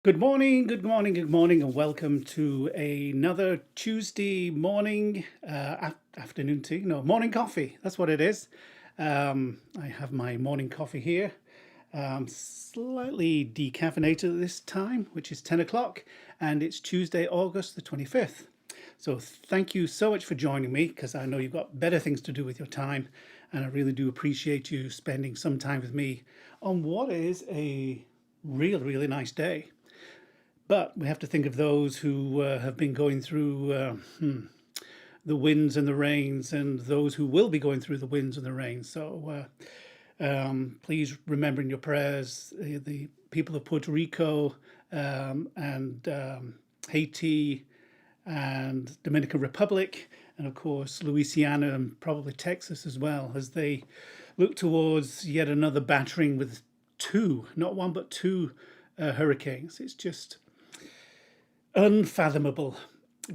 Good morning, good morning, good morning, and welcome to another Tuesday morning, afternoon tea, no, morning coffee. That's what it is. I have my morning coffee here, slightly decaffeinated this time, which is 10 o'clock, and it's Tuesday, August the 25th. So thank you so much for joining me because I know you've got better things to do with your time, and I really do appreciate you spending some time with me on what is a really nice day. But we have to think of those who have been going through the winds and the rains, and those who will be going through the winds and the rains. So please remember in your prayers the people of Puerto Rico and Haiti and Dominican Republic, and of course Louisiana and probably Texas as well, as they look towards yet another battering with two, not one but two hurricanes. It's just unfathomable.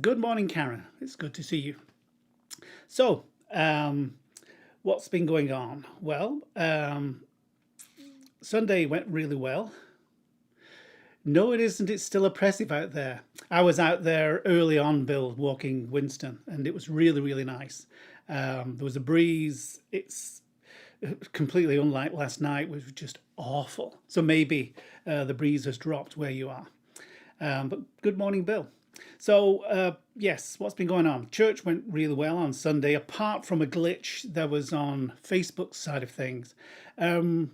Good morning, Karen. It's good to see you. So, what's been going on? Well, Sunday went really well. No, it isn't. It's still oppressive out there. I was out there early on, Bill, walking Winston, and it was really nice. There was a breeze. It's completely unlike last night, which was just awful. So maybe the breeze has dropped where you are. But good morning, Bill. So, yes, what's been going on? Church went really well on Sunday, apart from a glitch that was on Facebook's side of things. When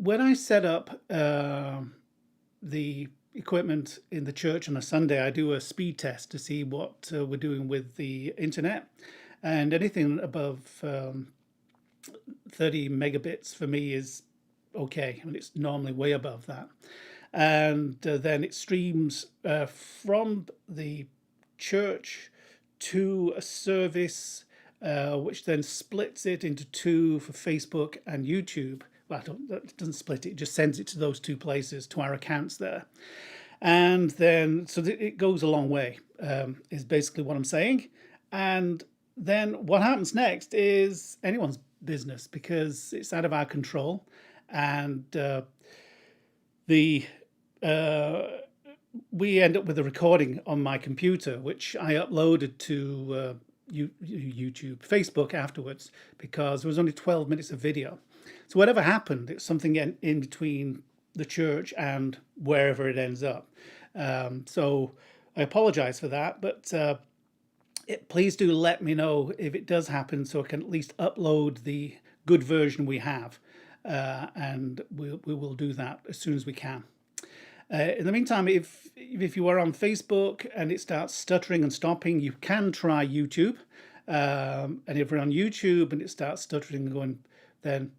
I set up the equipment in the church on a Sunday, I do a speed test to see what we're doing with the internet. And anything above 30 megabits for me is okay. I mean, it's normally way above that. And then it streams from the church to a service, which then splits it into two for Facebook and YouTube. Well, it doesn't split it; it just sends it to those two places, to our accounts there. And then, so it goes a long way, is basically what I'm saying. And then what happens next is anyone's business because it's out of our control. And the we end up with a recording on my computer, which I uploaded to YouTube, Facebook afterwards, because there was only 12 minutes of video. So whatever happened, it's something in between the church and wherever it ends up. So I apologize for that, but please do let me know if it does happen so I can at least upload the good version we have. And we will do that as soon as we can. In the meantime, if you are on Facebook and it starts stuttering and stopping, you can try YouTube. And if you're on YouTube and it starts stuttering and going, then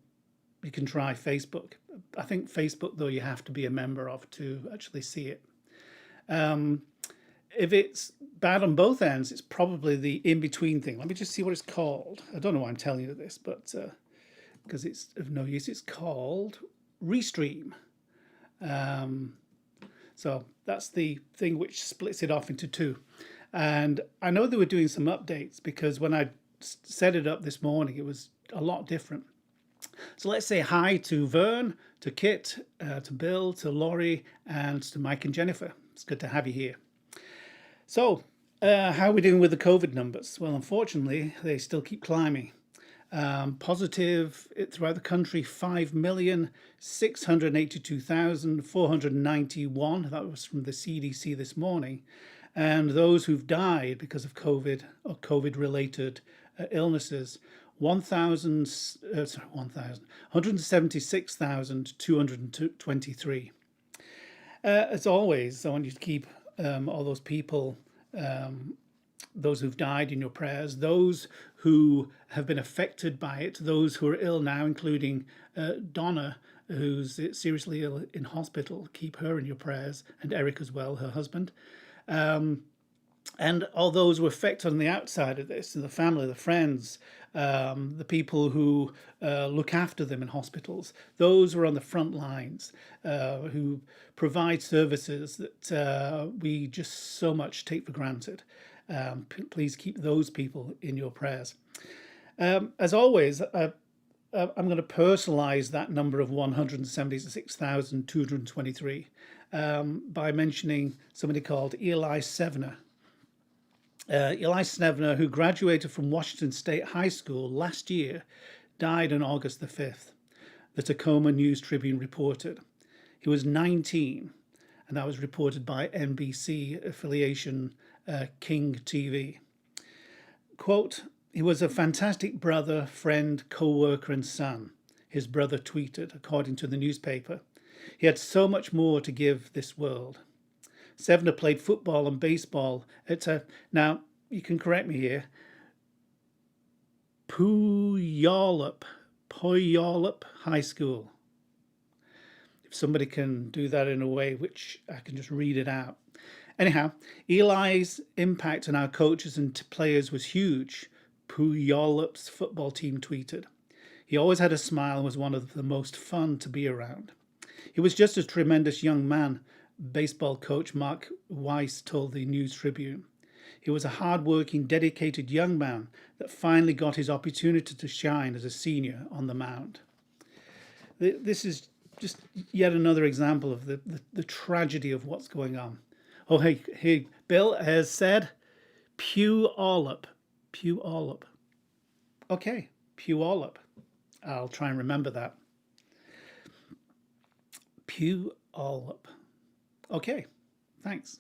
you can try Facebook. I think Facebook, though, you have to be a member of to actually see it. If it's bad on both ends, it's probably the in-between thing. Let me just see what it's called. I don't know why I'm telling you this, but because it's of no use, it's called Restream. So that's the thing which splits it off into two. And I know they were doing some updates because when I set it up this morning, it was a lot different. So let's say hi to Vern, to Kit, to Bill, to Laurie, and to Mike and Jennifer. It's good to have you here. So, how are we doing with the COVID numbers? Well, unfortunately, they still keep climbing. Positive throughout the country, 5,682,491. That was from the CDC this morning. And those who've died because of COVID or COVID-related illnesses, 176,223. As always, I want you to keep all those people, those who've died in your prayers, those who have been affected by it, those who are ill now, including Donna, who's seriously ill in hospital. Keep her in your prayers, and Eric as well, her husband. And all those who are affected on the outside of this, and the family, the friends, the people who look after them in hospitals, those who are on the front lines, who provide services that we just so much take for granted. Please keep those people in your prayers. As always, I'm going to personalize that number of 176,223 by mentioning somebody called Eli Sevener. Eli Sevener, who graduated from Washington State High School last year, died on August the 5th, the Tacoma News Tribune reported. He was 19, and that was reported by NBC affiliation King TV. Quote, "He was a fantastic brother, friend, co-worker, and son," his brother tweeted, according to the newspaper. "He had so much more to give this world." Sevener played football and baseball at now you can correct me here, Puyallup High School. If somebody can do that in a way which I can just read it out. Anyhow, Eli's impact on our coaches and players was huge, Puyallup's football team tweeted. He always had a smile and was one of the most fun to be around. He was just a tremendous young man, baseball coach Mark Weiss told the News Tribune. He was a hard-working, dedicated young man that finally got his opportunity to shine as a senior on the mound. This is just yet another example of the tragedy of what's going on. Oh, hey, Bill has said, Puyallup. Okay, Puyallup. I'll try and remember that. Puyallup. Okay, thanks.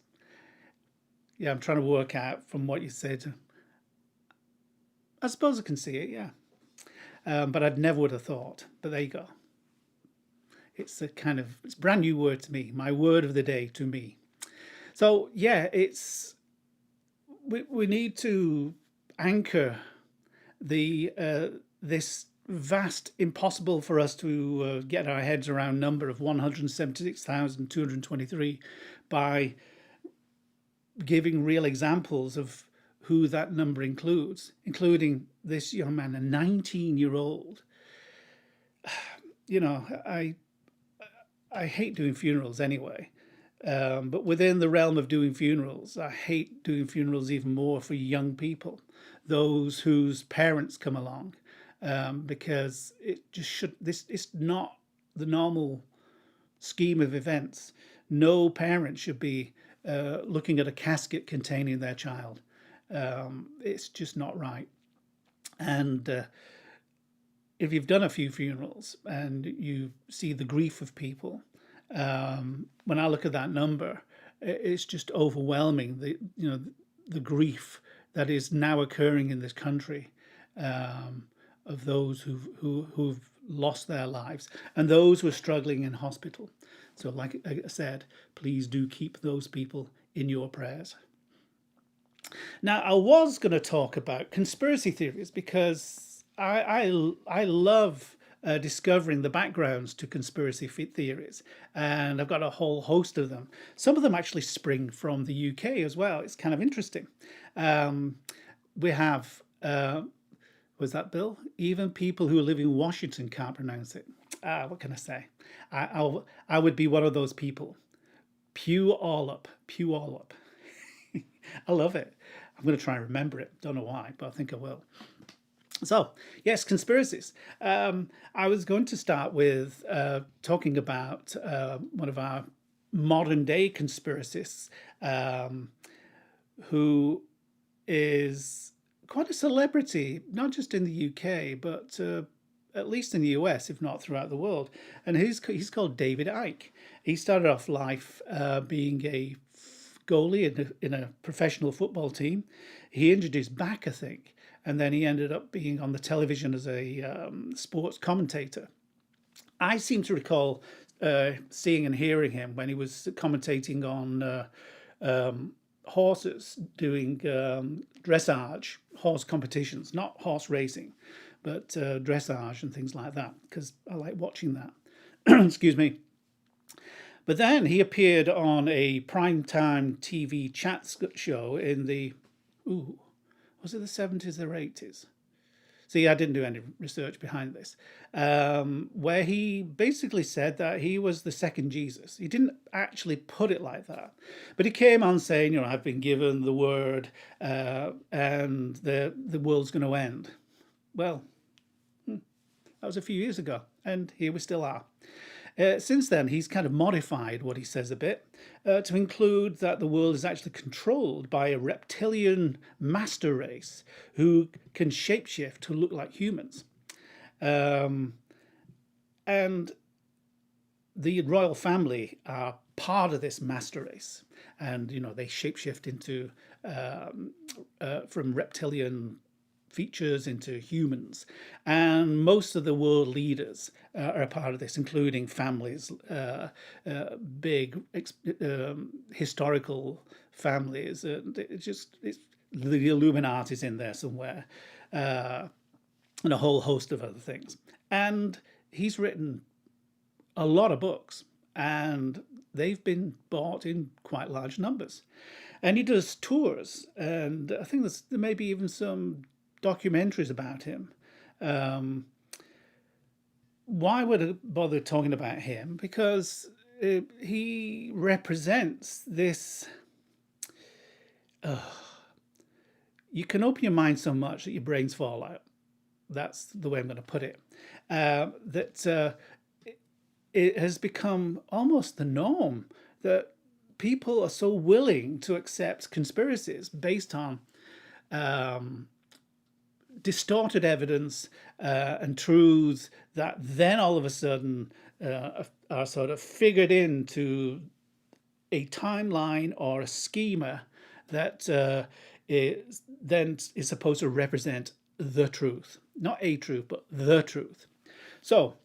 Yeah, I'm trying to work out from what you said. I suppose I can see it, yeah. But I'd never would have thought. But there you go. It's a brand new word to me. My word of the day to me. So yeah, we need to anchor this vast, impossible for us to get our heads around number of 176,223 by giving real examples of who that number includes, including this young man, a 19-year-old. You know, I hate doing funerals anyway, but within the realm of doing funerals, I hate doing funerals even more for young people, those whose parents come along, because it just should. It's not the normal scheme of events. No parent should be looking at a casket containing their child. It's just not right. And if you've done a few funerals and you see the grief of people, when I look at that number, it's just overwhelming. The grief that is now occurring in this country, of those who've lost their lives and those who are struggling in hospital. So, like I said, please do keep those people in your prayers. Now, I was going to talk about conspiracy theories because I love discovering the backgrounds to conspiracy theories, and I've got a whole host of them. Some of them actually spring from the UK as well. It's kind of interesting. We have, was that Bill? Even people who live in Washington can't pronounce it. What can I say? I would be one of those people. Puyallup. I love it. I'm going to try and remember it. Don't know why, but I think I will. So, yes, conspiracies. I was going to start with talking about one of our modern day conspiracists, who is quite a celebrity, not just in the UK, but at least in the US, if not throughout the world. And he's called David Icke. He started off life being a goalie in a professional football team. He injured his back, I think, and then he ended up being on the television as a sports commentator. I seem to recall seeing and hearing him when he was commentating on horses, doing dressage, horse competitions, not horse racing, but dressage and things like that, because I like watching that. Excuse me. But then he appeared on a primetime TV chat show in the, was it the 70s or 80s? See, I didn't do any research behind this, where he basically said that he was the second Jesus. He didn't actually put it like that, but he came on saying, I've been given the word, and the world's going to end. Well, that was a few years ago, and here we still are. Since then, he's kind of modified what he says a bit to include that the world is actually controlled by a reptilian master race who can shapeshift to look like humans. Um, and the royal family are part of this master race, and they shapeshift into from reptilian features into humans, and most of the world leaders are a part of this, including families, big historical families. It's the Illuminati's in there somewhere, and a whole host of other things. And he's written a lot of books, and they've been bought in quite large numbers. And he does tours, and I think there may be even some documentaries about him. Um, why would I bother talking about him? Because he represents this. You can open your mind so much that your brains fall out. That's the way I'm going to put it. That it has become almost the norm that people are so willing to accept conspiracies based on distorted evidence and truths that then all of a sudden are sort of figured into a timeline or a schema that then is supposed to represent the truth. Not a truth, but the truth. So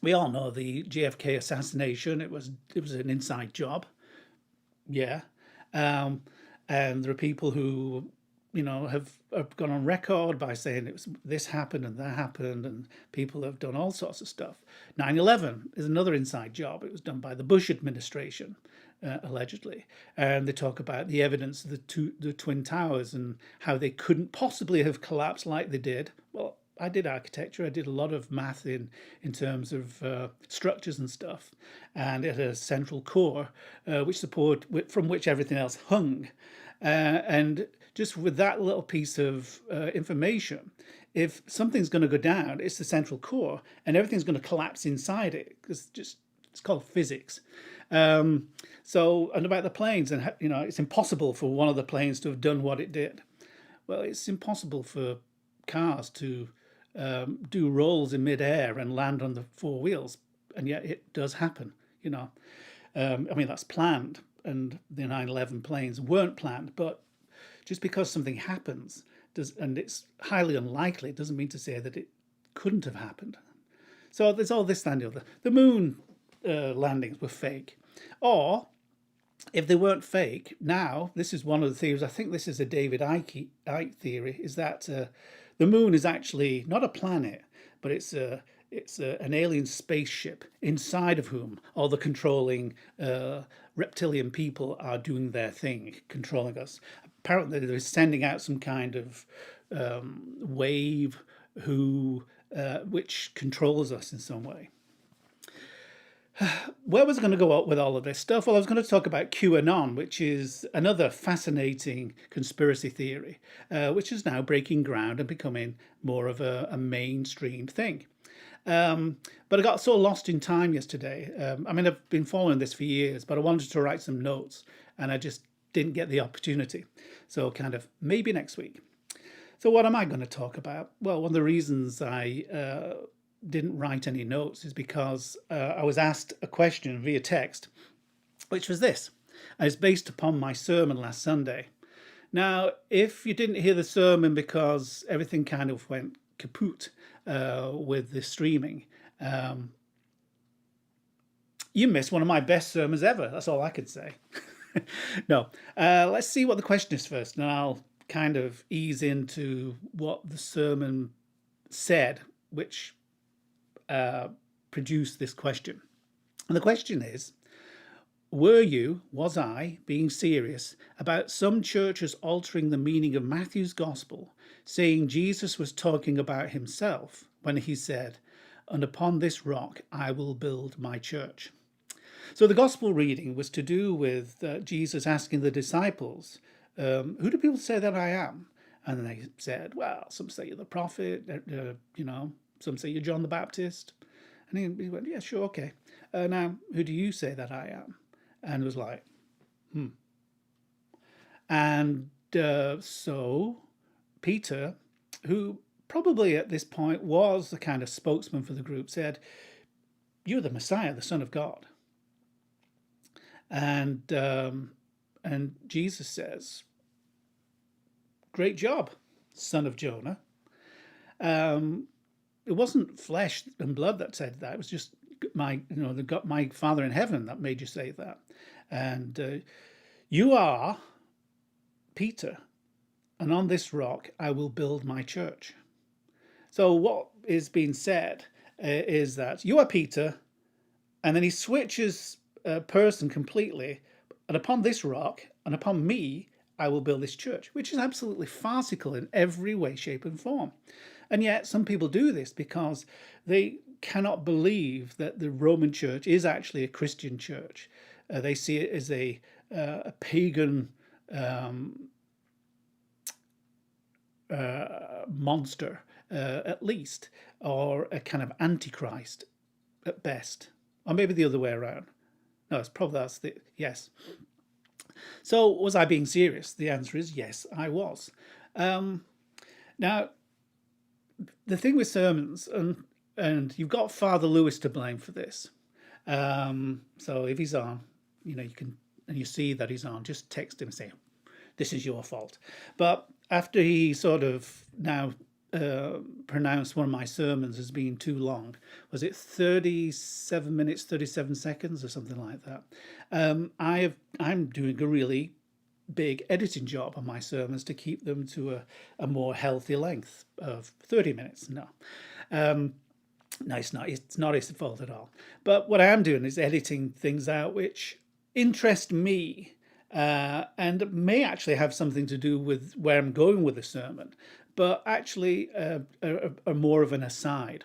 we all know the JFK assassination. It was an inside job. Yeah. And there are people who have gone on record by saying this happened and that happened, and people have done all sorts of stuff. 9/11 is another inside job. It was done by the Bush administration, allegedly, and they talk about the evidence of the Twin Towers and how they couldn't possibly have collapsed like they did. Well, I did architecture. I did a lot of math in terms of structures and stuff, and it had a central core from which everything else hung, and just with that little piece of information, if something's going to go down, it's the central core, and everything's going to collapse inside it because it's called physics. So, and about the planes, and it's impossible for one of the planes to have done what it did. Well, it's impossible for cars to do rolls in midair and land on the four wheels, and yet it does happen. I mean, that's planned, and the 9/11 planes weren't planned, but just because something happens and it's highly unlikely, it doesn't mean to say that it couldn't have happened. So there's all this and the other. The moon landings were fake, or if they weren't fake, now this is one of the theories. I think this is a David Icke theory. Is that the moon is actually not a planet, but it's an alien spaceship inside of whom all the controlling reptilian people are doing their thing, controlling us. Apparently, they're sending out some kind of wave which controls us in some way. Where was I going to go out with all of this stuff? Well, I was going to talk about QAnon, which is another fascinating conspiracy theory, which is now breaking ground and becoming more of a mainstream thing. But I got so lost in time yesterday. I mean, I've been following this for years, but I wanted to write some notes, and I just didn't get the opportunity. So kind of maybe next week. So what am I going to talk about? Well, one of the reasons I didn't write any notes is because I was asked a question via text, which was this. And it's based upon my sermon last Sunday. Now, if you didn't hear the sermon because everything kind of went kaput with the streaming, you missed one of my best sermons ever. That's all I could say. No, let's see what the question is first, and I'll kind of ease into what the sermon said, which produced this question. And the question is, was I being serious about some churches altering the meaning of Matthew's gospel, saying Jesus was talking about himself when he said, "And upon this rock I will build my church"? So the gospel reading was to do with Jesus asking the disciples, who do people say that I am? And they said, well, some say you're the prophet, some say you're John the Baptist. And he went, yeah, sure, okay. now, who do you say that I am? And was like, and so Peter, who probably at this point was the kind of spokesman for the group, said, "You're the Messiah, the Son of God." And Jesus says, "Great job, son of Jonah." It wasn't flesh and blood that said that. It was just my Father in heaven that made you say that. And you are Peter, and on this rock I will build my church. So what is being said is that you are Peter, and then he switches person completely. And upon this rock, and upon me, I will build this church, which is absolutely farcical in every way, shape, and form. And yet, some people do this because they cannot believe that the Roman Church is actually a Christian church. They see it as a pagan monster, at least, or a kind of antichrist at best, or maybe the other way around. No, it's probably yes. So was I being serious? The answer is yes, I was. Now, the thing with sermons, and you've got Father Lewis to blame for this. So if he's on, you can, and you see that he's on, just text him and say, "This is your fault." But after he sort of now pronounced one of my sermons as being too long, was it 37 minutes, 37 seconds or something like that? I'm doing a really big editing job on my sermons to keep them to a more healthy length of 30 minutes. No, it's not. It's not his fault at all. But what I am doing is editing things out which interest me and may actually have something to do with where I'm going with the sermon, but actually are more of an aside.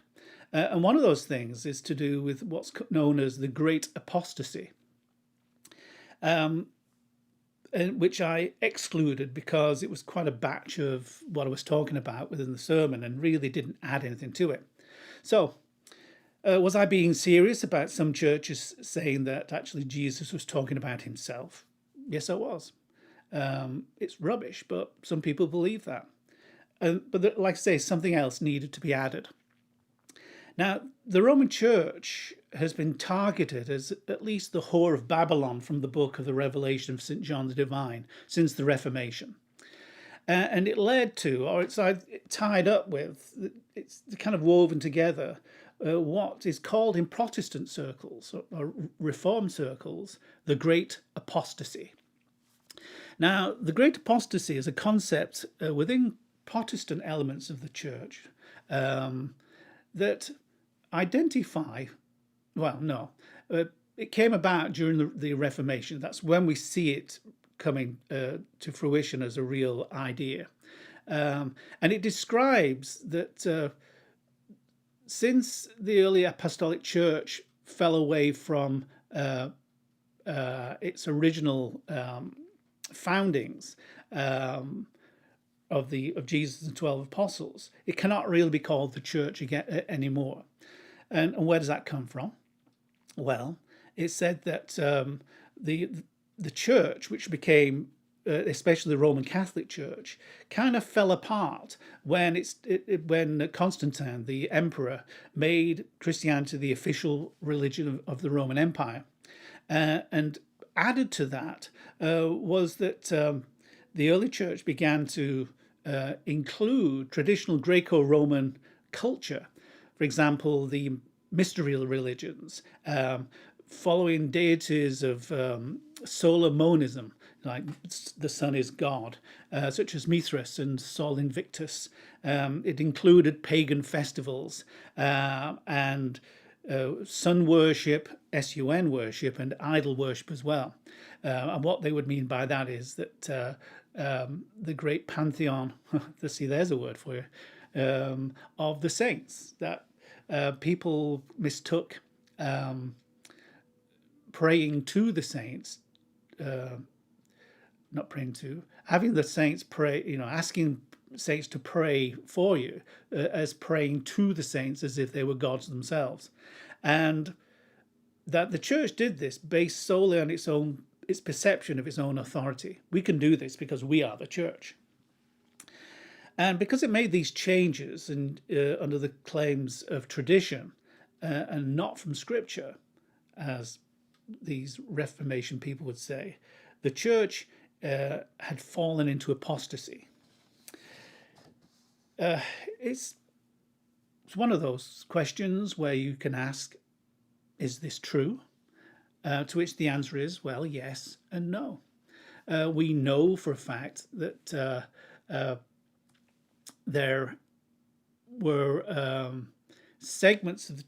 And one of those things is to do with what's known as the Great Apostasy, which I excluded because it was quite a batch of what I was talking about within the sermon and really didn't add anything to it. So, was I being serious about some churches saying that actually Jesus was talking about himself? Yes, I was. It's rubbish, but some people believe that. But like I say, something else needed to be added. Now, the Roman Church has been targeted as at least the whore of Babylon from the book of the Revelation of St. John the Divine since the Reformation. And it led to, or it's tied up with, it's kind of woven together what is called in Protestant circles or Reformed circles, the Great Apostasy. Now, the Great Apostasy is a concept within Protestant elements of the church that identify, it came about during the Reformation. That's when we see it coming to fruition as a real idea. And it describes that since the early apostolic church fell away from its original foundings of Jesus and 12 apostles, it cannot really be called the church again anymore. And where does that come from? Well, it said that the church, which became especially the Roman Catholic Church, kind of fell apart when when Constantine, the emperor, made Christianity the official religion of the Roman Empire. And added to that was that the early church began to include traditional Greco-Roman culture. For example, the mystery religions, following deities of solar monism, like the sun is God, such as Mithras and Sol Invictus. It included pagan festivals and sun worship, sun worship, and idol worship as well. And what they would mean by that is that the great pantheon, there's a word for you, of the saints, that people mistook praying to the saints, not praying to, having the saints pray, asking saints to pray for you as praying to the saints as if they were gods themselves. And that the church did this based solely on its perception of its own authority. We can do this because we are the church. And because it made these changes and under the claims of tradition and not from scripture, as these Reformation people would say, the church had fallen into apostasy. It's one of those questions where you can ask, is this true? To which the answer is, well, yes and no. We know for a fact that there were segments of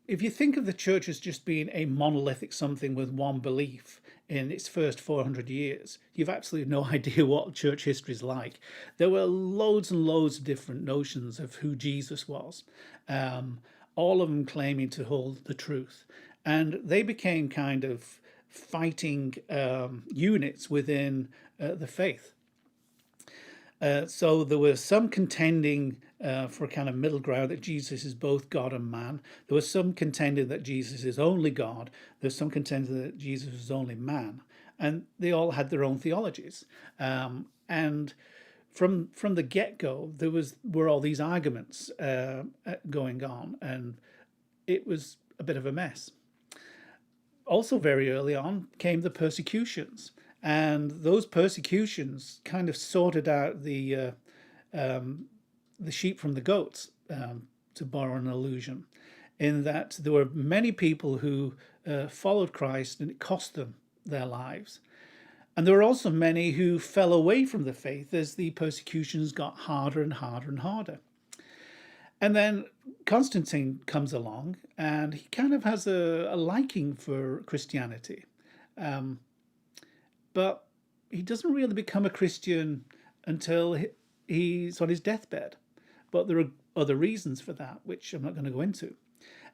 if you think of the church as just being a monolithic something with one belief in its first 400 years, you've absolutely no idea what church history is like. There were loads and loads of different notions of who Jesus was, all of them claiming to hold the truth. And they became kind of fighting units within the faith. So there was some contending for a kind of middle ground that Jesus is both God and man. There was some contending that Jesus is only God. There's some contending that Jesus is only man. And they all had their own theologies. And from the get-go, were all these arguments going on, and it was a bit of a mess. Also, very early on came the persecutions. And those persecutions kind of sorted out the sheep from the goats, to borrow an allusion, in that there were many people who followed Christ and it cost them their lives. And there were also many who fell away from the faith as the persecutions got harder and harder and harder. And then Constantine comes along and he kind of has a liking for Christianity. But he doesn't really become a Christian until he's on his deathbed. But there are other reasons for that, which I'm not going to go into.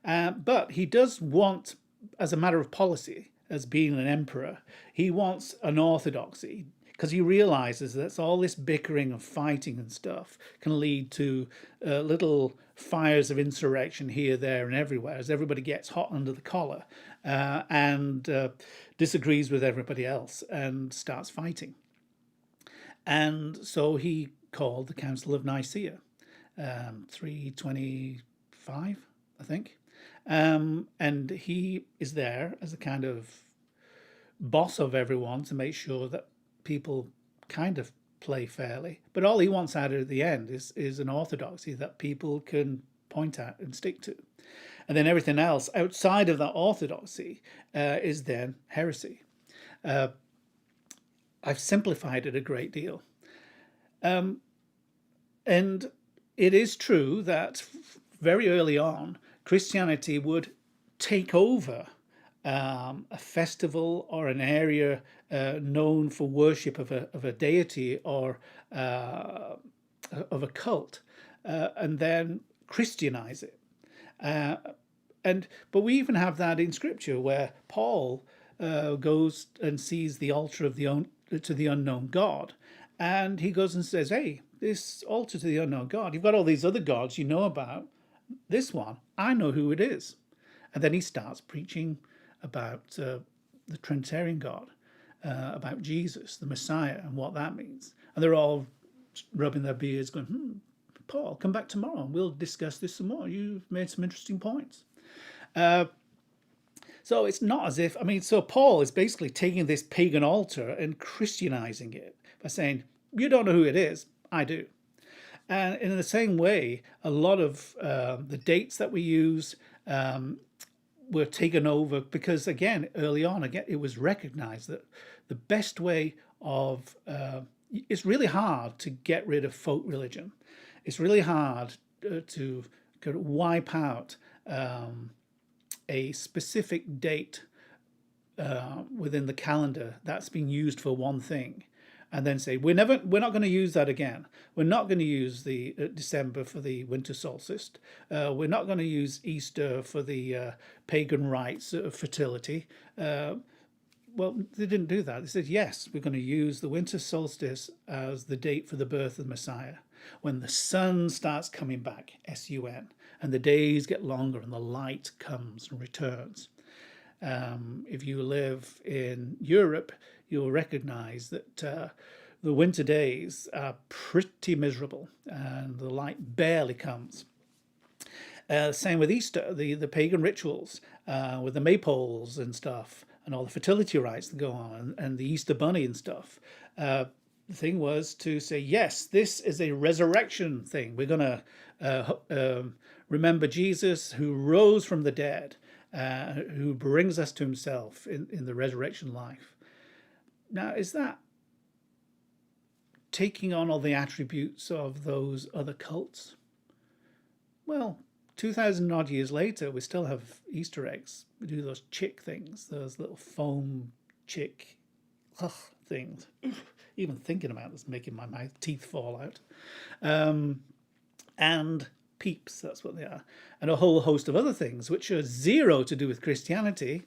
But he does want, as a matter of policy, as being an emperor, he wants an orthodoxy, because he realizes that all this bickering and fighting and stuff can lead to little fires of insurrection here, there, and everywhere, as everybody gets hot under the collar and disagrees with everybody else and starts fighting. And so he called the Council of Nicaea, 325, I think. And he is there as a kind of boss of everyone to make sure that people kind of play fairly. But all he wants out at the end is an orthodoxy that people can point at and stick to. And then everything else outside of that orthodoxy is then heresy. I've simplified it a great deal. And it is true that very early on, Christianity would take over a festival or an area known for worship of a deity or of a cult, and then Christianize it. But we even have that in Scripture where Paul goes and sees the altar of to the unknown God, and he goes and says, "Hey, this altar to the unknown God, you've got all these other gods you know about. This one, I know who it is." And then he starts preaching about the Trinitarian God, about Jesus, the Messiah, and what that means. And they're all rubbing their beards going, Paul, come back tomorrow and we'll discuss this some more. You've made some interesting points. So it's not as if, so Paul is basically taking this pagan altar and Christianizing it by saying, you don't know who it is, I do. And in the same way, a lot of the dates that we use were taken over because, again, early on, it was recognized that the best way of, it's really hard to get rid of folk religion. It's really hard to wipe out a specific date within the calendar that's been used for one thing, and then say we're not going to use that again. We're not going to use the December for the winter solstice. We're not going to use Easter for the pagan rites of fertility. Well, they didn't do that. They said, yes, we're going to use the winter solstice as the date for the birth of the Messiah, when the sun starts coming back, S-U-N, and the days get longer and the light comes and returns. If you live in Europe, you'll recognize that the winter days are pretty miserable and the light barely comes. Same with Easter, the pagan rituals with the maypoles and stuff, and all the fertility rites that go on, and the Easter bunny and stuff. The thing was to say, yes, this is a resurrection thing. We're going to remember Jesus who rose from the dead, who brings us to himself in the resurrection life. Now, is that taking on all the attributes of those other cults? Well, 2,000 odd years later, we still have Easter eggs. We do those chick things, those little foam chick things. Even thinking about this making my mouth teeth fall out. And peeps, that's what they are. And a whole host of other things, which are zero to do with Christianity.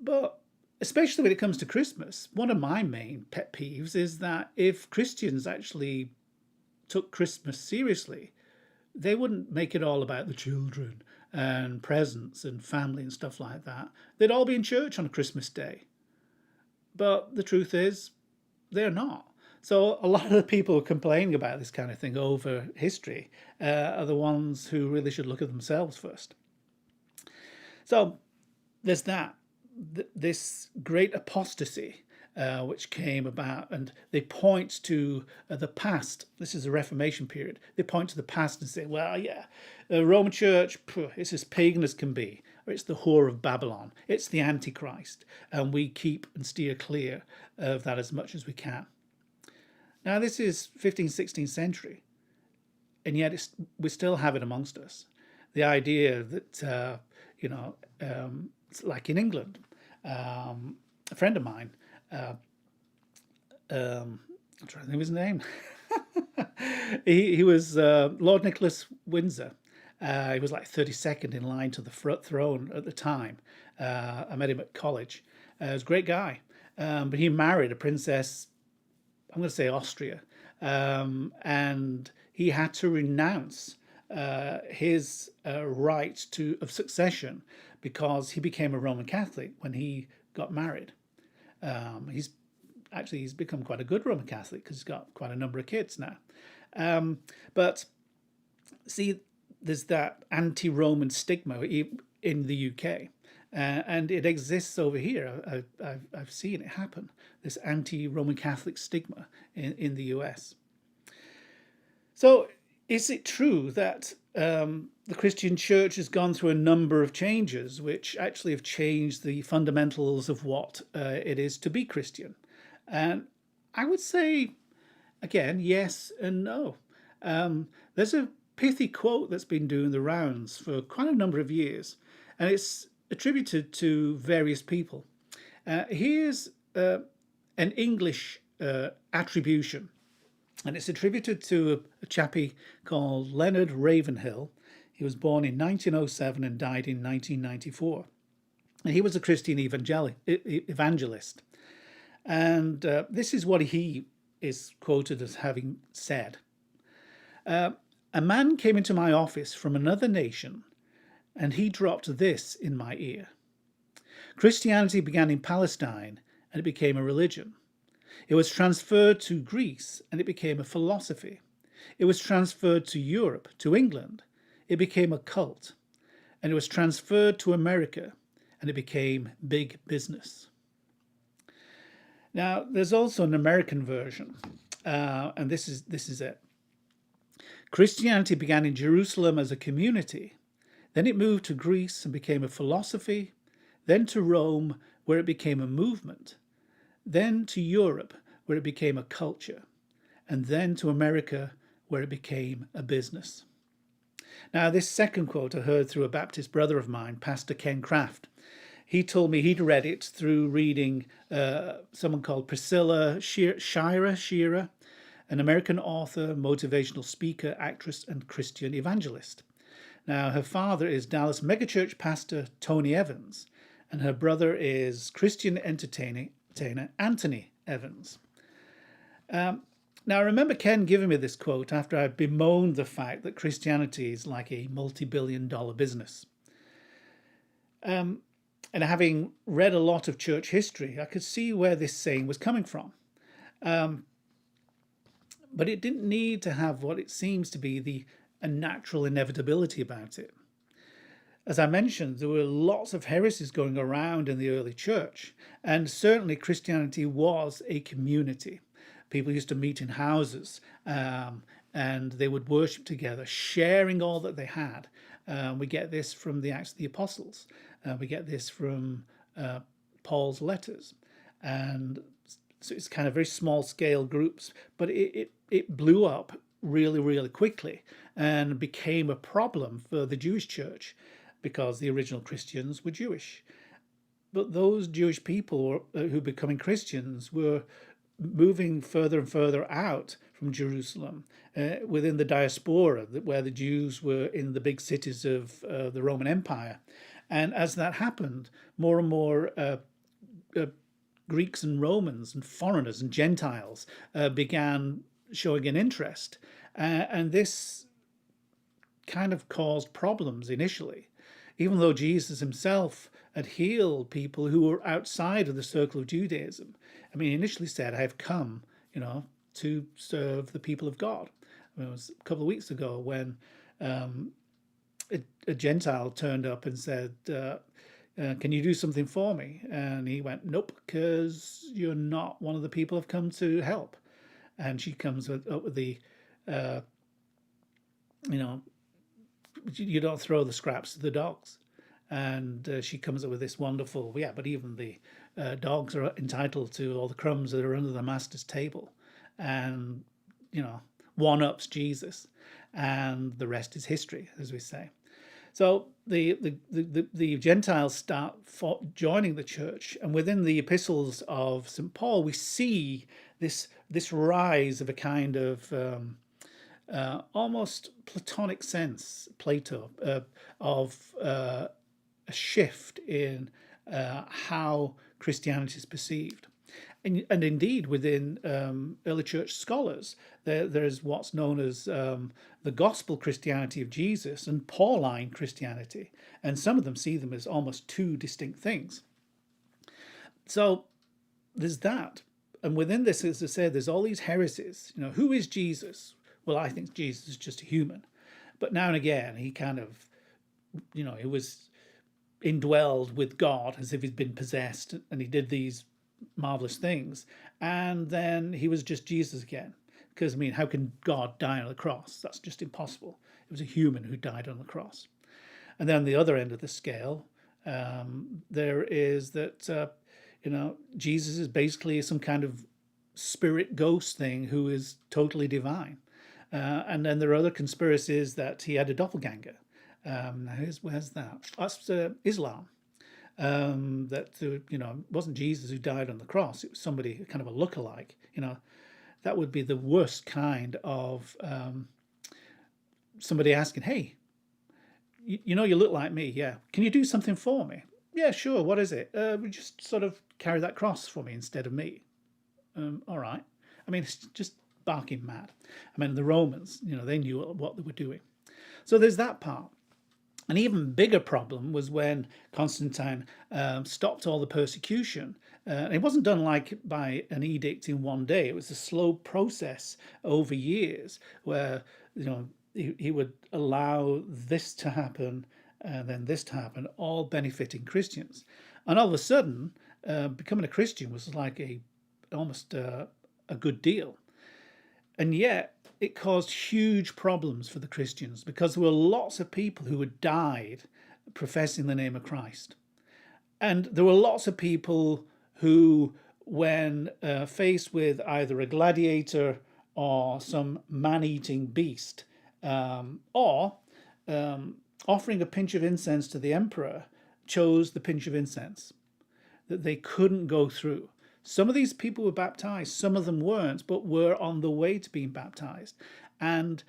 But especially when it comes to Christmas, one of my main pet peeves is that if Christians actually took Christmas seriously, they wouldn't make it all about the children and presents and family and stuff like that. They'd all be in church on Christmas Day. But the truth is, they're not. So a lot of the people complaining about this kind of thing over history are the ones who really should look at themselves first. So there's that, this great apostasy which came about, and they point to the past. This is the Reformation period. They point to the past and say, well, yeah, the Roman Church, it's as pagan as can be, or it's the whore of Babylon, it's the Antichrist, and we keep and steer clear of that as much as we can. Now, this is 15th, 16th century, and yet we still have it amongst us. The idea that, it's like in England, a friend of mine, I'm trying to think of his name. he was Lord Nicholas Windsor. He was like 32nd in line to the throne at the time. I met him at college. He was a great guy. But he married a princess, I'm going to say Austria. And he had to renounce his right of succession because he became a Roman Catholic when he got married. He's become quite a good Roman Catholic because he's got quite a number of kids now. But see, there's that anti-Roman stigma in the UK, and it exists over here. I've seen it happen. This anti-Roman Catholic stigma in the US. So, is it true that the Christian Church has gone through a number of changes, which actually have changed the fundamentals of what it is to be Christian? And I would say, again, yes and no. There's a pithy quote that's been doing the rounds for quite a number of years, and it's attributed to various people. Here's an English attribution, and it's attributed to a chappie called Leonard Ravenhill. He was born in 1907 and died in 1994. And he was a Christian evangelist. And this is what he is quoted as having said. A man came into my office from another nation, and he dropped this in my ear. Christianity began in Palestine, and it became a religion. It was transferred to Greece, and it became a philosophy. It was transferred to Europe, to England. It became a cult. And it was transferred to America, and it became big business. Now, there's also an American version, and this is it. Christianity began in Jerusalem as a community. Then it moved to Greece and became a philosophy, then to Rome, where it became a movement, then to Europe, where it became a culture, and then to America, where it became a business. Now, this second quote I heard through a Baptist brother of mine, Pastor Ken Kraft. He told me he'd read it through reading someone called Priscilla Shirer, an American author, motivational speaker, actress, and Christian evangelist. Now, her father is Dallas megachurch pastor Tony Evans, and her brother is Christian entertainer Anthony Evans. Now, I remember Ken giving me this quote after I bemoaned the fact that Christianity is like a multi-billion-dollar business. And And having read a lot of church history, I could see where this saying was coming from. But it didn't need to have what it seems to be a natural inevitability about it. As I mentioned, there were lots of heresies going around in the early church, and certainly Christianity was a community. People used to meet in houses, and they would worship together, sharing all that they had. We get this from the Acts of the Apostles. We get this from Paul's letters. And so it's kind of very small scale groups, but it blew up really, really quickly and became a problem for the Jewish church because the original Christians were Jewish. But those Jewish people who becoming Christians were moving further and further out from Jerusalem within the diaspora, where the Jews were in the big cities of the Roman Empire. And as that happened, more and more Greeks and Romans and foreigners and Gentiles began showing an interest. And this kind of caused problems initially, even though Jesus himself had healed people who were outside of the circle of Judaism. I mean, he initially said, I have come, to serve the people of God. I mean, it was a couple of weeks ago when a Gentile turned up and said, can you do something for me? And he went, nope, because you're not one of the people I've come to help. And she comes up with the, you don't throw the scraps to the dogs. And she comes up with this wonderful, but even the dogs are entitled to all the crumbs that are under the master's table. And, one-ups Jesus. And the rest is history, as we say. So the Gentiles start joining the church, and within the epistles of St. Paul, we see this rise of a kind of almost Platonic sense, Plato, of a shift in how Christianity is perceived. And indeed, within early church scholars, there's what's known as the gospel Christianity of Jesus and Pauline Christianity. And some of them see them as almost two distinct things. So there's that. And within this, as I said, there's all these heresies. Who is Jesus? Well, I think Jesus is just a human. But now and again, he kind of, he was indwelled with God as if he'd been possessed, and he did these marvelous things, and then he was just Jesus again. Because how can God die on the cross? That's just impossible. It was a human who died on the cross. And then on the other end of the scale, there is that Jesus is basically some kind of spirit ghost thing who is totally divine. And then there are other conspiracies that he had a doppelganger. Where's that? That's Islam. That it wasn't Jesus who died on the cross. It was somebody kind of a lookalike. That would be the worst kind of somebody asking, "Hey, you look like me. Yeah, can you do something for me? Yeah, sure. What is it? Just sort of carry that cross for me instead of me. All right. I mean, it's just barking mad. I mean, the Romans, they knew what they were doing. So there's that part. An even bigger problem was when Constantine stopped all the persecution. It wasn't done like by an edict in one day. It was a slow process over years where, he would allow this to happen and then this to happen, all benefiting Christians. And all of a sudden, becoming a Christian was like almost a good deal. And yet, it caused huge problems for the Christians because there were lots of people who had died professing the name of Christ. And there were lots of people who, when faced with either a gladiator or some man-eating beast, or offering a pinch of incense to the emperor, chose the pinch of incense, that they couldn't go through. Some of these people were baptized, some of them weren't, but were on the way to being baptized. And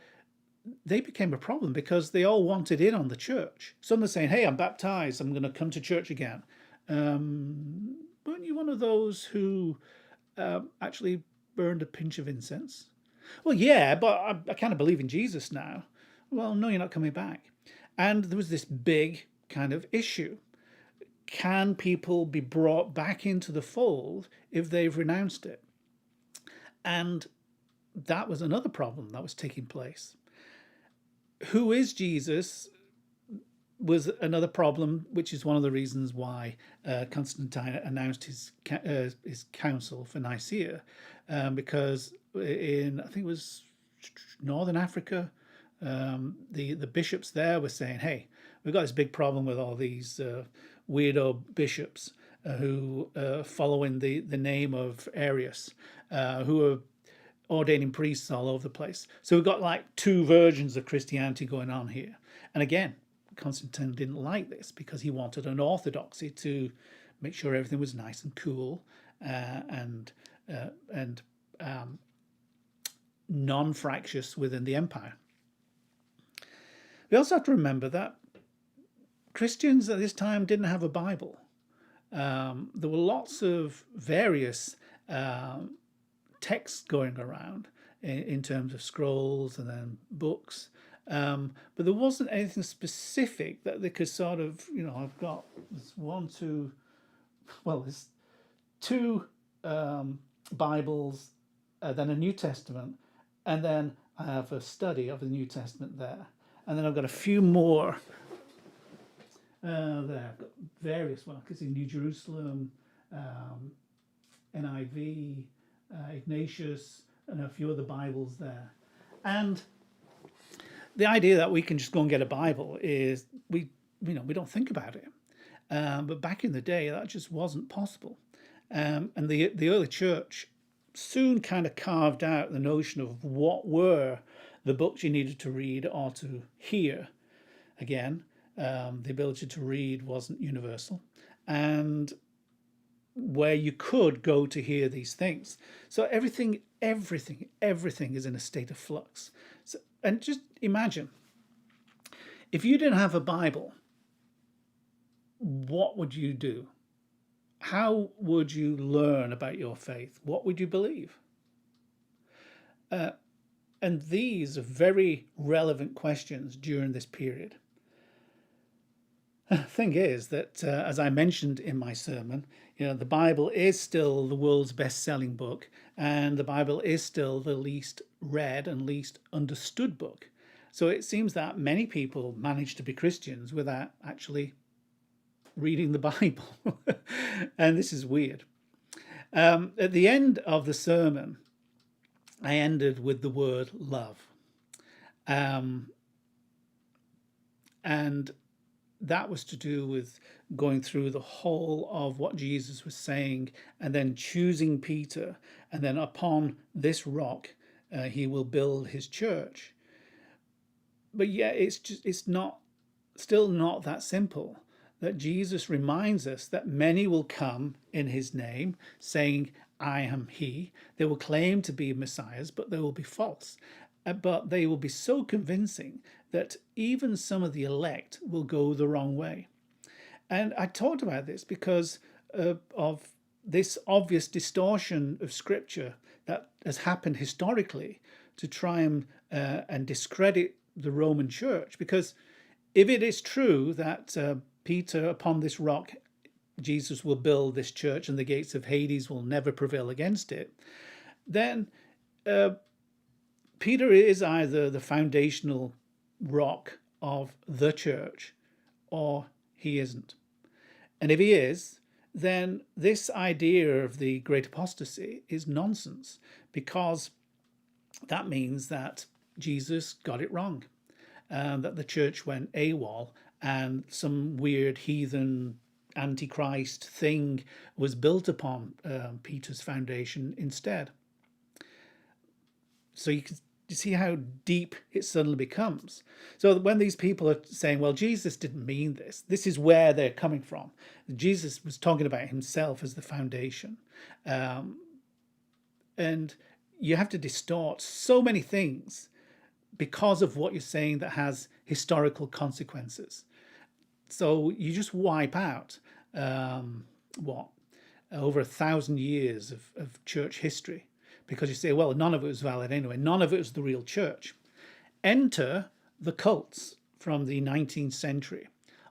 they became a problem because they all wanted in on the church. Some were saying, hey, I'm baptized, I'm going to come to church again. Weren't you one of those who actually burned a pinch of incense? Well, yeah, but I kind of believe in Jesus now. Well, no, you're not coming back. And there was this big kind of issue. can people be brought back into the fold if they've renounced it? And that was another problem that was taking place. Who is Jesus was another problem, which is one of the reasons why Constantine announced his council for Nicaea, because in, I think it was Northern Africa, the bishops there were saying, "Hey, we've got this big problem with all these weirdo bishops who following the name of Arius, who are ordaining priests all over the place. So we've got like two versions of Christianity going on here." And again, Constantine didn't like this because he wanted an orthodoxy to make sure everything was nice and cool and non-fractious within the empire. We also have to remember that Christians at this time didn't have a Bible. There were lots of various texts going around in terms of scrolls and then books. But there wasn't anything specific that they could sort of, I've got there's there's two Bibles, then a New Testament, and then I have a study of the New Testament there. And then I've got a few more there. I've got various ones. I can see New Jerusalem, NIV, Ignatius, and a few other Bibles there. And the idea that we can just go and get a Bible is we don't think about it. But back in the day, that just wasn't possible. And the early church soon kind of carved out the notion of what were the books you needed to read or to hear. Again, the ability to read wasn't universal, and where you could go to hear these things. So everything is in a state of flux. So, and just imagine, if you didn't have a Bible, what would you do? How would you learn about your faith? What would you believe? And these are very relevant questions during this period. The thing is that, as I mentioned in my sermon, the Bible is still the world's best-selling book, and the Bible is still the least read and least understood book. So it seems that many people manage to be Christians without actually reading the Bible. And this is weird. At the end of the sermon, I ended with the word love. And that was to do with going through the whole of what Jesus was saying and then choosing Peter. And then upon this rock, he will build his church. But yeah, it's still not that simple. That Jesus reminds us that many will come in his name, saying, "I am he." They will claim to be messiahs, but they will be false. But they will be so convincing that even some of the elect will go the wrong way. And I talked about this because of this obvious distortion of Scripture that has happened historically to try and discredit the Roman Church. Because if it is true that Peter, upon this rock, Jesus will build this church and the gates of Hades will never prevail against it, then Peter is either the foundational rock of the church or he isn't. And if he is, then this idea of the great apostasy is nonsense, because that means that Jesus got it wrong, that the church went AWOL and some weird heathen antichrist thing was built upon Peter's foundation instead. So you see how deep it suddenly becomes. So when these people are saying, well, Jesus didn't mean this, this is where they're coming from. Jesus was talking about himself as the foundation. And you have to distort so many things because of what you're saying that has historical consequences. So you just wipe out over 1,000 years of church history, because you say, well, none of it was valid anyway. None of it was the real church. Enter the cults from the 19th century.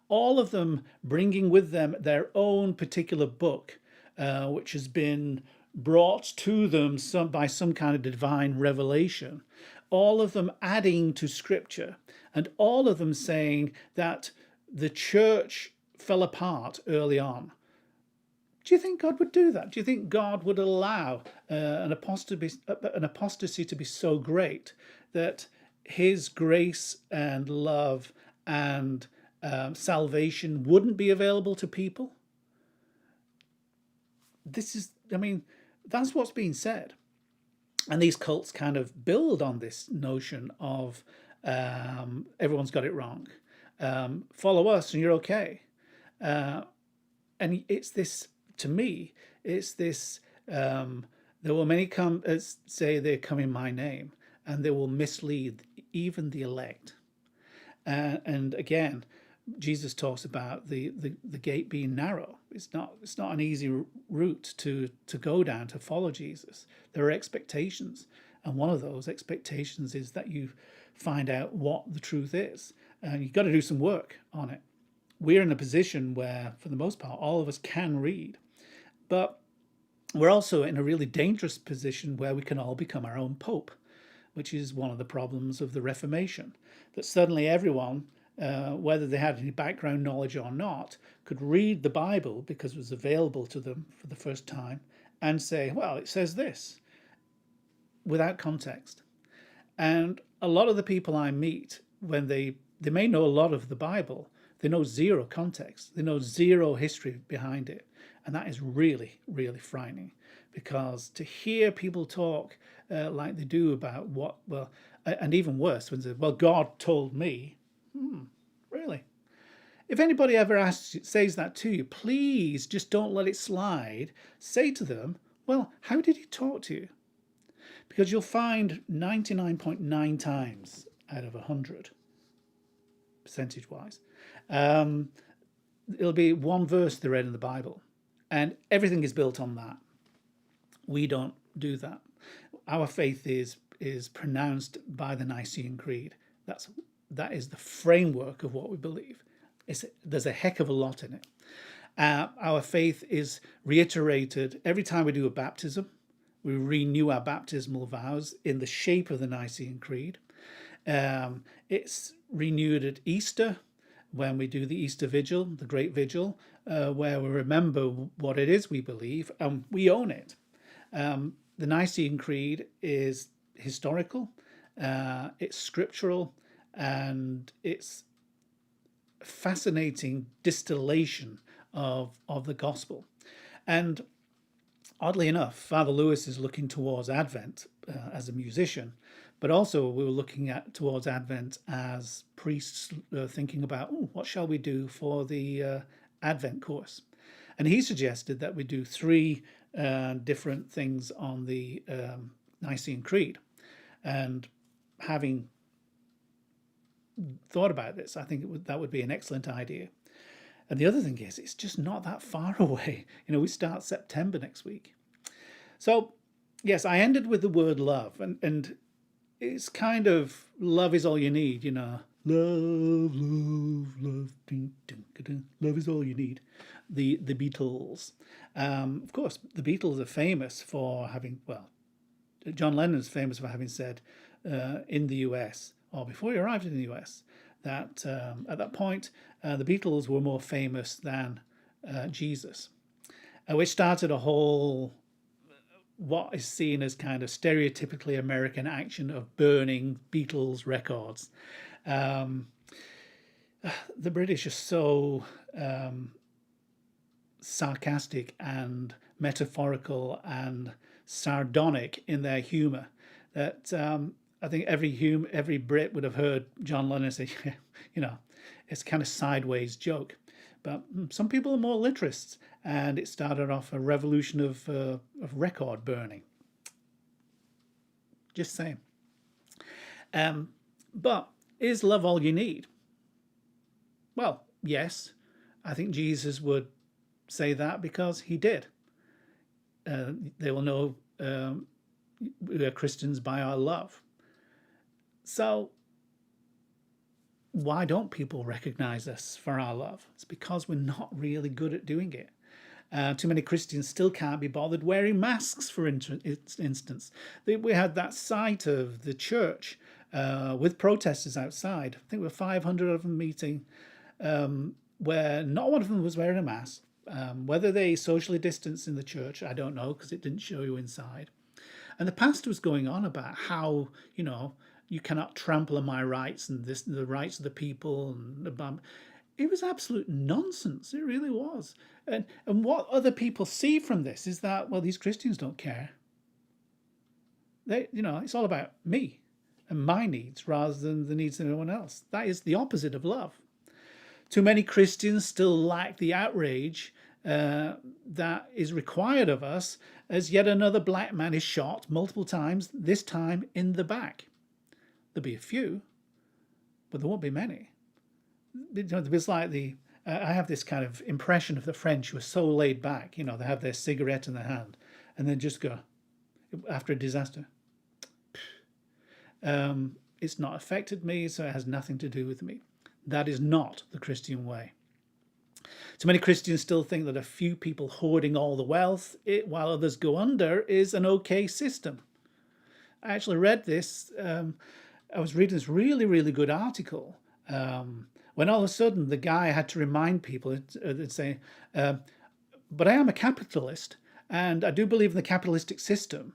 all of them bringing with them their own particular book, which has been brought to them by some kind of divine revelation, all of them adding to Scripture, and all of them saying that the church fell apart early on. Do you think God would do that? Do you think God would allow an apostasy to be so great that his grace and love and salvation wouldn't be available to people? That's what's being said. And these cults kind of build on this notion of everyone's got it wrong. Follow us and you're okay. And it's this, to me, it's this, there will many come say they come in my name, and they will mislead even the elect. And again, Jesus talks about the gate being narrow. It's not an easy route to go down to follow Jesus. There are expectations, and one of those expectations is that you find out what the truth is, and you've got to do some work on it. We're in a position where, for the most part, all of us can read, but we're also in a really dangerous position where we can all become our own pope, which is one of the problems of the Reformation, that suddenly everyone, whether they had any background knowledge or not, could read the Bible because it was available to them for the first time and say, well, it says this, without context. And a lot of the people I meet, when they may know a lot of the Bible, they know zero context. They know zero history behind it. And that is really, really frightening, because to hear people talk like they do about and even worse, when they say, well, God told me, really? If anybody ever says that to you, please just don't let it slide. Say to them, well, how did he talk to you? Because you'll find 99.9 times out of 100, percentage-wise, it'll be one verse they read in the Bible, and everything is built on that. We don't do that. Our faith is pronounced by the Nicene Creed. That is the framework of what we believe. There's a heck of a lot in it. Our faith is reiterated every time we do a baptism. We renew our baptismal vows in the shape of the Nicene Creed. It's renewed at Easter, when we do the Easter Vigil, the Great Vigil, where we remember what it is we believe, and we own it. The Nicene Creed is historical, it's scriptural, and it's a fascinating distillation of the gospel. And oddly enough, Father Lewis is looking towards Advent as a musician, but also we were looking towards Advent as priests thinking about, what shall we do for the Advent course? And he suggested that we do 3 different things on the Nicene Creed. And having thought about this, I think that would be an excellent idea. And the other thing is, it's just not that far away. We start September next week. So, yes, I ended with the word love, and it's kind of love is all you need, Love, love, love, ding, ding, ding, love is all you need. The Beatles. Of course, the Beatles are famous for having, John Lennon's famous for having said in the US, or before he arrived in the US, that at that point, the Beatles were more famous than Jesus, which started a whole, what is seen as kind of stereotypically American action of burning Beatles records. The British are so sarcastic and metaphorical and sardonic in their humor that I think every Brit would have heard John Lennon say, it's kind of sideways joke. But some people are more literalists, and it started off a revolution of record burning. Just saying. But is love all you need? Well, yes. I think Jesus would say that because he did. They will know we are Christians by our love. So why don't people recognize us for our love? It's because we're not really good at doing it. Too many Christians still can't be bothered wearing masks, for instance. We had that sight of the church with protesters outside. I think there were 500 of them meeting, where not one of them was wearing a mask. Whether they socially distanced in the church, I don't know, because it didn't show you inside. And the pastor was going on about how, you cannot trample on my rights and the rights of the people. And it was absolute nonsense. It really was. And what other people see from this is that, well, these Christians don't care. It's all about me and my needs rather than the needs of anyone else. That is the opposite of love. Too many Christians still lack the outrage that is required of us as yet another black man is shot multiple times, this time in the back. There'll be a few, but there won't be many. It's like I have this kind of impression of the French who are so laid back. They have their cigarette in their hand and then just go, after a disaster, it's not affected me, so it has nothing to do with me. That is not the Christian way. Too many Christians still think that a few people hoarding all the wealth while others go under is an okay system. I actually read this. I was reading this really, really good article when all of a sudden the guy had to remind people, say, but I am a capitalist and I do believe in the capitalistic system.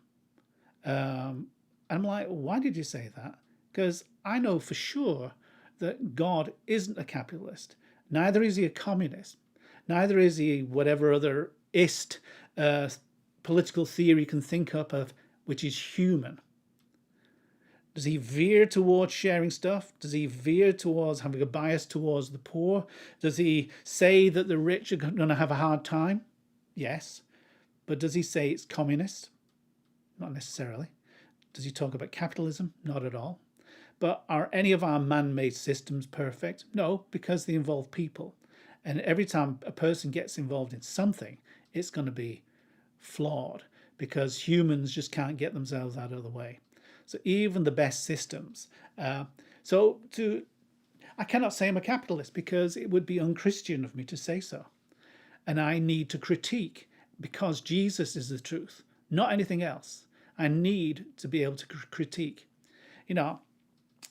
And I'm like, why did you say that? Because I know for sure that God isn't a capitalist. Neither is he a communist. Neither is he whatever other ist political theory you can think up of, which is human. Does he veer towards sharing stuff? Does he veer towards having a bias towards the poor? Does he say that the rich are going to have a hard time? Yes. But does he say it's communist? Not necessarily. Does he talk about capitalism? Not at all. But are any of our man-made systems perfect? No, because they involve people. And every time a person gets involved in something, it's going to be flawed because humans just can't get themselves out of the way. So even the best systems. I cannot say I'm a capitalist because it would be unchristian of me to say so. And I need to critique because Jesus is the truth, not anything else. I need to be able to critique.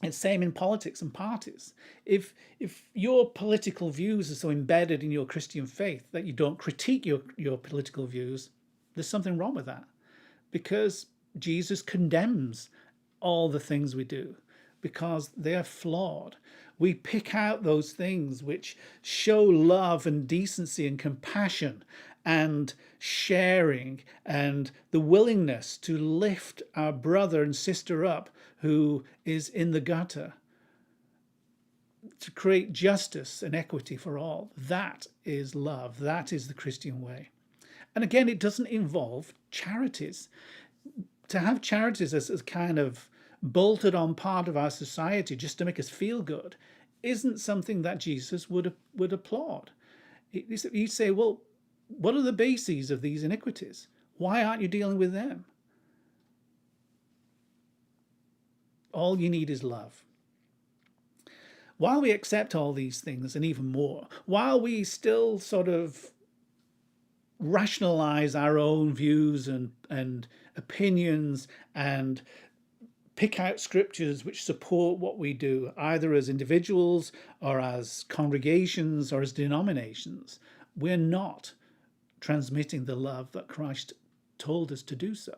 It's same in politics and parties. If your political views are so embedded in your Christian faith that you don't critique your political views, there's something wrong with that. Because Jesus condemns all the things we do because they are flawed. We pick out those things which show love and decency and compassion and sharing and the willingness to lift our brother and sister up who is in the gutter, to create justice and equity for all. That is love. That is the Christian way. And again, it doesn't involve charities. To have charities as kind of bolted on part of our society just to make us feel good isn't something that Jesus would applaud. He'd say, well, what are the bases of these iniquities? Why aren't you dealing with them? All you need is love. While we accept all these things and even more, while we still sort of rationalize our own views and opinions and pick out scriptures which support what we do, either as individuals or as congregations or as denominations, we're not transmitting the love that Christ told us to do so.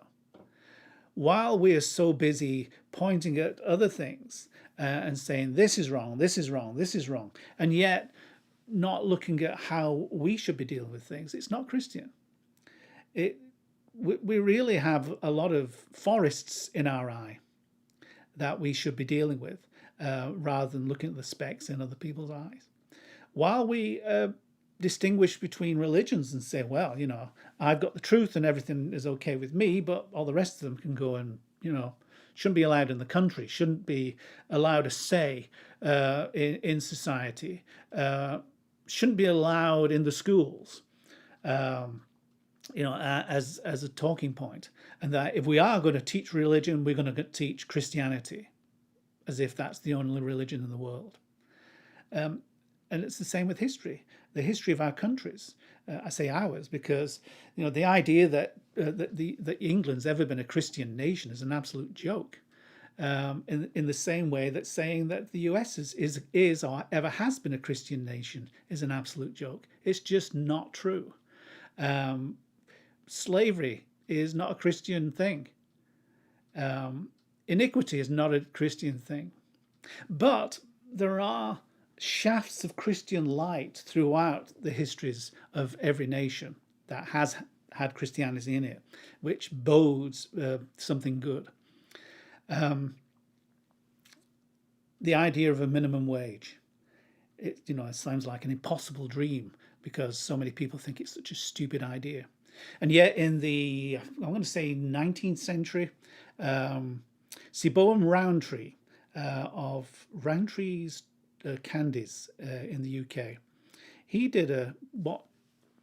While we are so busy pointing at other things and saying this is wrong, this is wrong, this is wrong, and yet not looking at how we should be dealing with things, it's not Christian. We really have a lot of forests in our eye that we should be dealing with rather than looking at the specks in other people's eyes. While we distinguish between religions and say, well, I've got the truth and everything is okay with me, but all the rest of them can go and, shouldn't be allowed in the country, shouldn't be allowed a say in society, shouldn't be allowed in the schools, as a talking point. And that if we are going to teach religion, we're going to teach Christianity as if that's the only religion in the world. And it's the same with history, the history of our countries. I say ours because the idea that England's ever been a Christian nation is an absolute joke. In the same way that saying that the US is or ever has been a Christian nation is an absolute joke. It's just not true. Slavery is not a Christian thing. Iniquity is not a Christian thing. But there are shafts of Christian light throughout the histories of every nation that has had Christianity in it, which bodes something good. The idea of a minimum wage, it sounds like an impossible dream because so many people think it's such a stupid idea. And yet in the, I'm going to say 19th century, Siboam Rowntree of Rowntree's Candies in the UK, he did what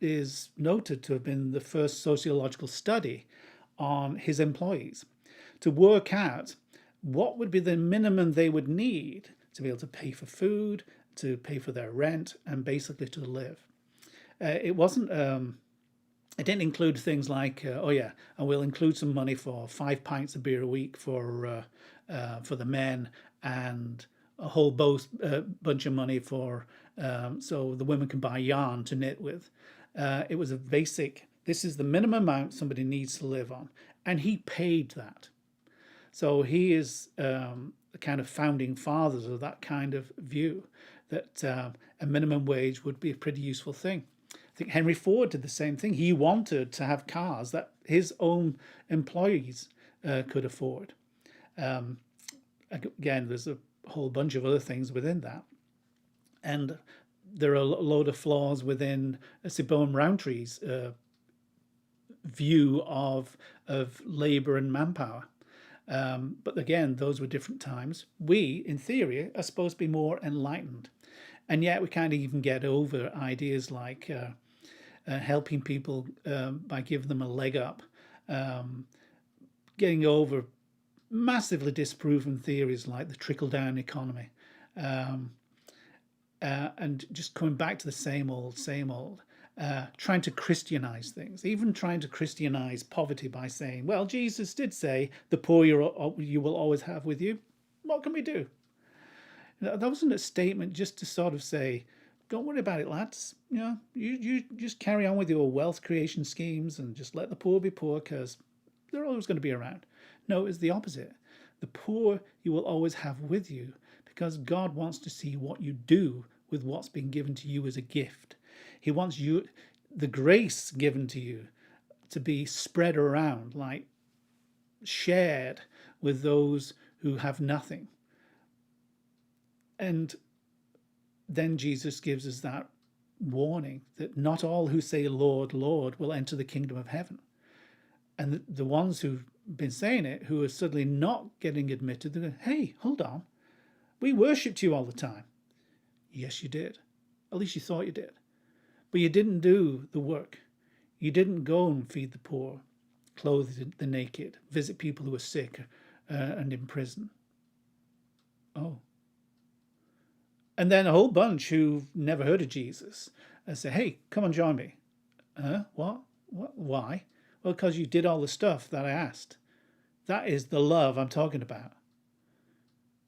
is noted to have been the first sociological study on his employees to work out what would be the minimum they would need to be able to pay for food, to pay for their rent, and basically to live. It wasn't. It didn't include things like, oh yeah, and we'll include some money for 5 pints of beer a week for the men, and a whole bunch of money for so the women can buy yarn to knit with. It was a basic. This is the minimum amount somebody needs to live on, and he paid that. So he is the kind of founding fathers of that kind of view that a minimum wage would be a pretty useful thing. I think Henry Ford did the same thing. He wanted to have cars that his own employees could afford. Again, there's a whole bunch of other things within that. And there are a load of flaws within Siboam Rowntree's view of labour and manpower. But again, those were different times. We, in theory, are supposed to be more enlightened. And yet we can't even get over ideas like helping people by giving them a leg up, getting over massively disproven theories like the trickle-down economy, and just coming back to the same old, trying to Christianize things, even trying to Christianize poverty by saying, well, Jesus did say, the poor you will always have with you. What can we do? That wasn't a statement just to sort of say, don't worry about it, lads. You just carry on with your wealth creation schemes and just let the poor be poor because they're always going to be around. No, it's the opposite. The poor you will always have with you because God wants to see what you do with what's been given to you as a gift. He wants you, the grace given to you, to be spread around, like shared with those who have nothing. And then Jesus gives us that warning that not all who say, Lord, Lord, will enter the kingdom of heaven. And the ones who've been saying it, who are suddenly not getting admitted, they're going, hey, hold on. We worshipped you all the time. Yes, you did. At least you thought you did. But you didn't do the work. You didn't go and feed the poor, clothe the naked, visit people who are sick and in prison. Oh. And then a whole bunch who've never heard of Jesus say, hey, come and join me. What? Why? Well, because you did all the stuff that I asked. That is the love I'm talking about.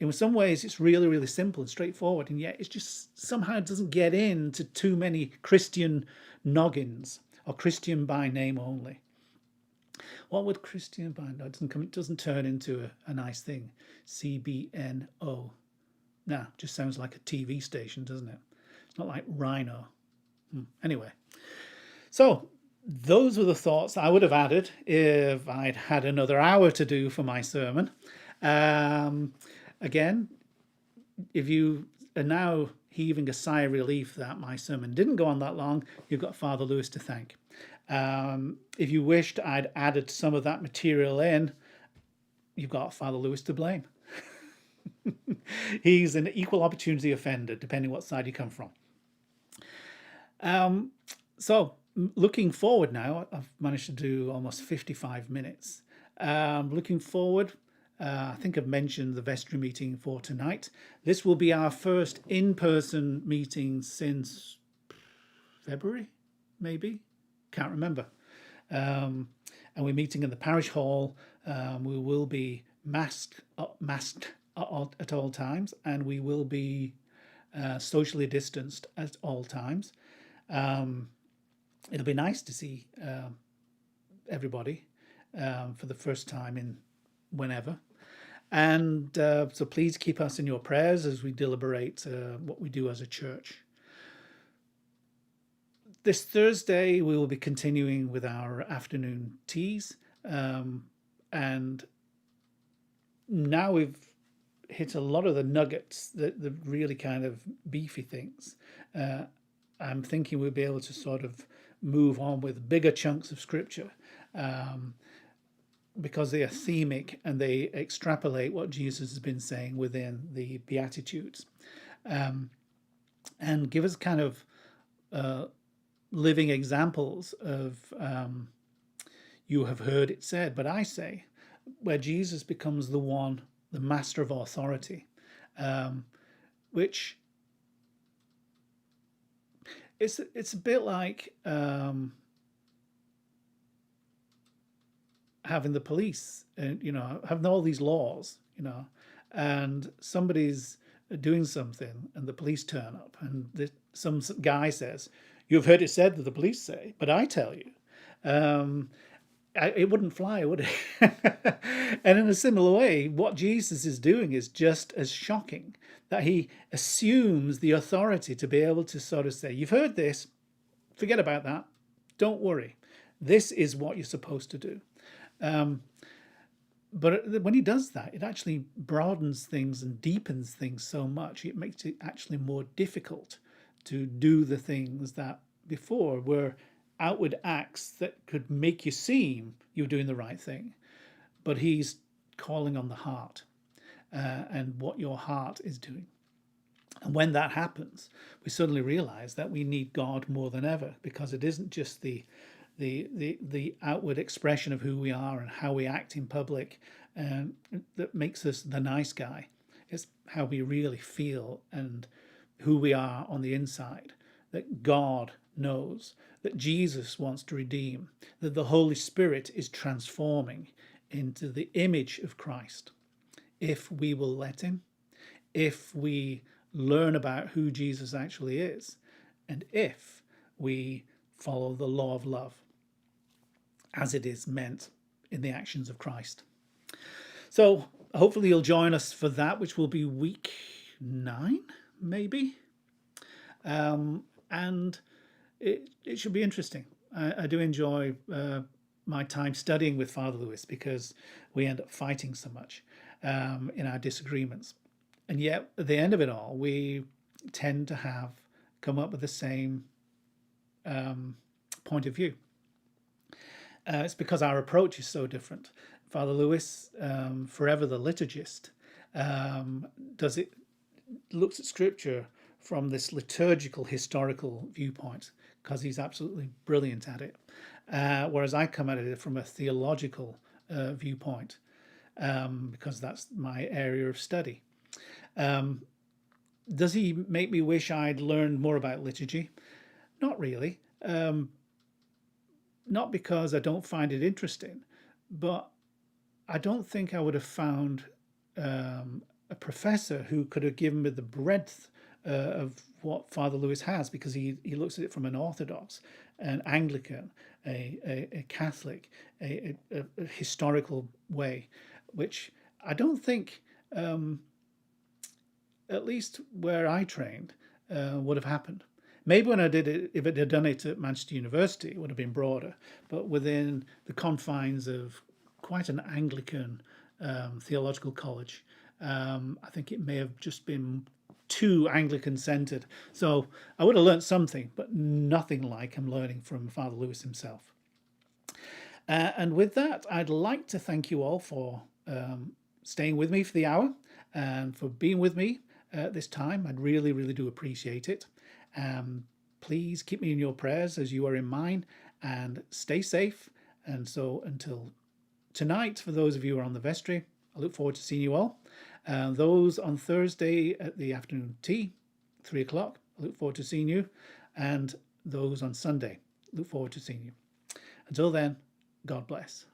In some ways, it's really, really simple and straightforward, and yet it just somehow doesn't get into too many Christian noggins, or Christian by name only. What would Christian by name? It doesn't turn into a nice thing. CBNO. Nah, just sounds like a TV station, doesn't it? It's not like Rhino. Anyway, so those were the thoughts I would have added if I'd had another hour to do for my sermon. Again, if you are now heaving a sigh of relief that my sermon didn't go on that long, you've got Father Lewis to thank. If you wished I'd added some of that material in, you've got Father Lewis to blame. He's an equal opportunity offender, depending what side you come from. So looking forward now, I've managed to do almost 55 minutes. Looking forward, I think I've mentioned the vestry meeting for tonight. This will be our first in-person meeting since February, maybe? Can't remember. And we're meeting in the parish hall. We will be masked at all times, and we will be socially distanced at all times. It'll be nice to see everybody for the first time in whenever. And so please keep us in your prayers as we deliberate what we do as a church. This Thursday, we will be continuing with our afternoon teas. And now we've hit a lot of the nuggets, the really kind of beefy things. I'm thinking we'll be able to sort of move on with bigger chunks of scripture because they are themic and they extrapolate what Jesus has been saying within the Beatitudes, and give us kind of living examples of you have heard it said, but I say, where Jesus becomes the master of authority, which it's a bit like having the police and having all these laws, and somebody's doing something and the police turn up and some guy says, "You've heard it said that the police say, but I tell you." It wouldn't fly, would it? And in a similar way, what Jesus is doing is just as shocking, that he assumes the authority to be able to sort of say, "You've heard this, forget about that, don't worry. This is what you're supposed to do." But when he does that, it actually broadens things and deepens things so much. It makes it actually more difficult to do the things that before were outward acts that could make you seem you're doing the right thing. But he's calling on the heart and what your heart is doing. And when that happens, we suddenly realize that we need God more than ever, because it isn't just the outward expression of who we are and how we act in public that makes us the nice guy. It's how we really feel and who we are on the inside, that God knows, that Jesus wants to redeem, that the Holy Spirit is transforming into the image of Christ. If we will let him, if we learn about who Jesus actually is, and if we follow the law of love as it is meant in the actions of Christ. So hopefully you'll join us for that, which will be week 9, maybe. And it should be interesting. I do enjoy my time studying with Father Lewis, because we end up fighting so much in our disagreements. And yet, at the end of it all, we tend to come up with the same point of view. It's because our approach is so different. Father Lewis, forever the liturgist, looks at Scripture from this liturgical, historical viewpoint, because he's absolutely brilliant at it. Whereas I come at it from a theological viewpoint, because that's my area of study. Does he make me wish I'd learned more about liturgy? Not really. Not because I don't find it interesting, but I don't think I would have found a professor who could have given me the breadth of what Father Lewis has, because he looks at it from an Orthodox, an Anglican, a Catholic, a historical way, which I don't think, at least where I trained, would have happened. Maybe when I did it, if it had done it at Manchester University, it would have been broader, but within the confines of quite an Anglican theological college, I think it may have just been too Anglican-centered. So I would have learnt something, but nothing like I'm learning from Father Lewis himself. And with that, I'd like to thank you all for staying with me for the hour and for being with me at this time. I'd really, really do appreciate it. Please keep me in your prayers as you are in mine, and stay safe. And so until tonight, for those of you who are on the vestry, I look forward to seeing you all. Those on Thursday at the afternoon tea, 3 o'clock, I look forward to seeing you. And those on Sunday, look forward to seeing you. Until then, God bless.